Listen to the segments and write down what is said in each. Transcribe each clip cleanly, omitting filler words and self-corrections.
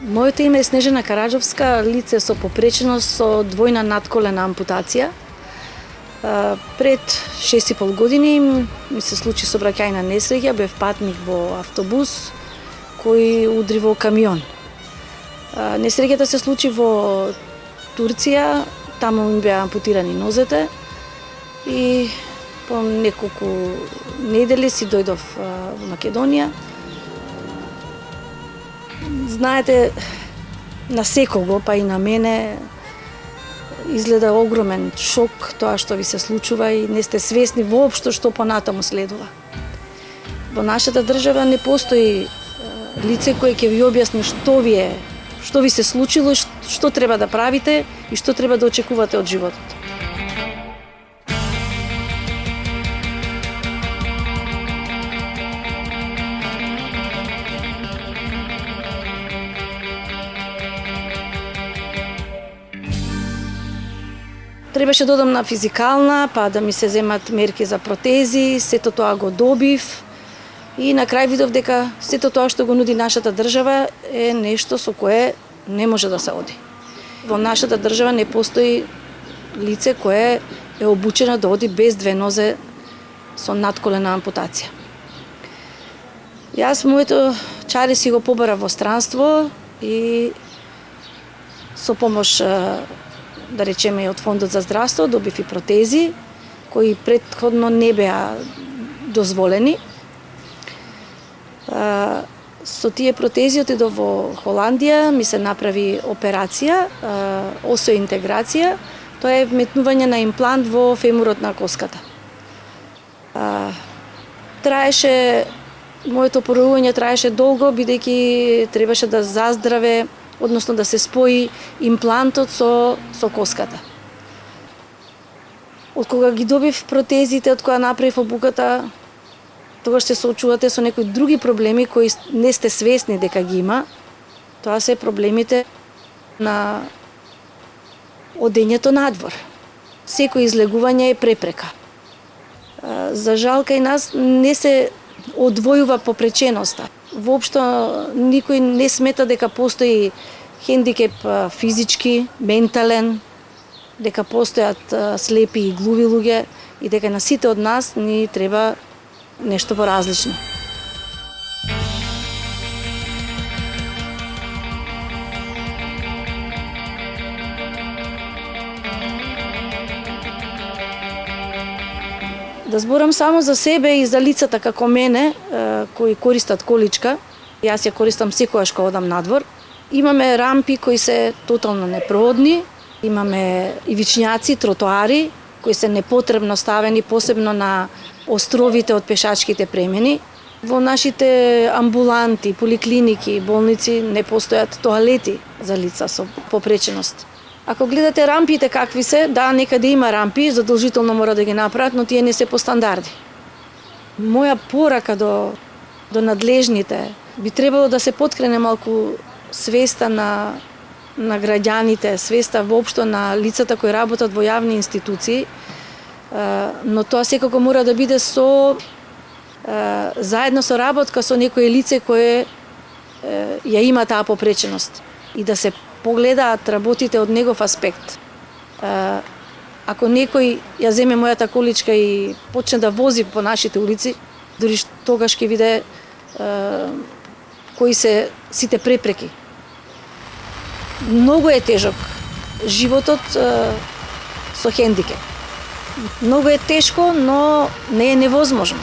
Моето име е Снежана Караджовска, лице со попреченост со двојна надколена ампутација. Пред 6,5 години ми се случи сообраќајна несреќа, бев патник во автобус кој удри во камион. Несреќата се случи во Турција, таму ми беа ампутирани нозете и по неколку недели си дојдов во Македонија. Знаете, на секого, па и на мене, изгледа огромен шок тоа што ви се случува и не сте свесни воопшто што понатаму следува. Во нашата држава не постои лице кое ќе ви објасни што ви се случило, што треба да правите и што треба да очекувате од животот. Требаше да одам на физикална, па да ми се земат мерки за протези, сето тоа го добив и на крај видов дека сето тоа што го нуди нашата држава е нешто со кое не може да се оди. Во нашата држава не постои лице кое е обучено да оди без две нозе со надколена ампутација. Јас моето чаре си го побарав во странство и со помош да речеме од Фондот за здравство добив и протези кои претходно не беа дозволени. Со тие протези отидов во Холандија, ми се направи операција, осеоинтеграција, тоа е вметнување на имплант во фемурот на коската. Моето опорување траеше долго, бидејќи требаше да заздраве, односно да се спои имплантот со коската. Од кога ги добив протезите, од кога направив обуката, тогаш се соочувате со некои други проблеми кои не сте свесни дека ги има. Тоа се проблемите на одењето надвор. Секој излегување е препрека. За жал кај нас не се одвојува попреченоста. Воопшто никој не смета дека постои хендикеп физички, ментален, дека постојат слепи и глуви луѓе и дека на сите од нас ни треба нешто поразлично. Да зборам само за себе и за лицата како мене, кои користат количка. Јас ја користам секогаш кога одам надвор. Имаме рампи кои се тотално непроодни, имаме ивичњаци, тротоари, кои се непотребно ставени, посебно на островите од пешачките премини. Во нашите амбуланти, поликлиники, болници не постојат тоалети за лица со попреченост. Ако гледате рампите какви се, да, некаде има рампи, задолжително мора да ги направат, но тие не се по стандарди. Моја порака до надлежните би требало да се поткрене малку свеста на граѓаните, свеста воопшто на лицата кои работат во јавни институции, но тоа секако мора да биде заедно со работка со некое лице кое ја има таа попреченост и да се погледаат работите од негов аспект. Ако некој ја земе мојата количка и почне да вози по нашите улици, дури тогаш ќе виде кои се сите препреки. Многу е тежок животот со хендикеп. Многу е тешко, но не е невозможно.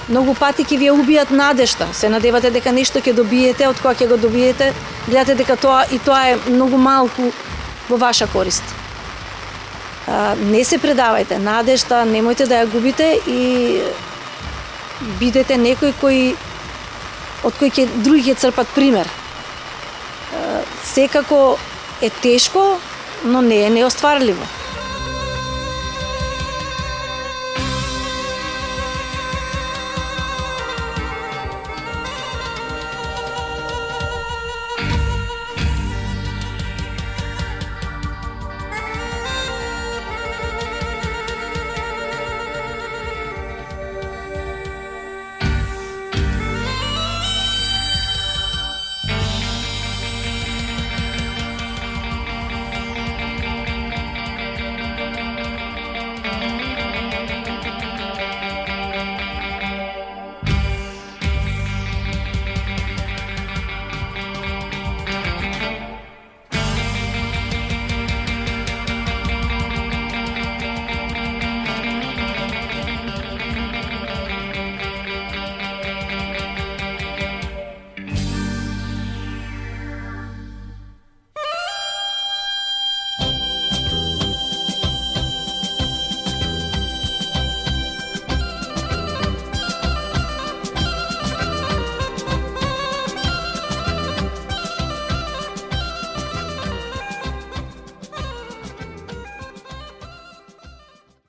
Многу пати ќе ви ја убијат надежта. Се надевате дека нешто ќе добиете, од кога ќе го добиете, гледате дека тоа е многу малку во ваша корист. Не се предавајте, надежта немојте да ја губите и бидете некој од кој други ќе црпат пример. Секако е тешко, но не е неостварливо.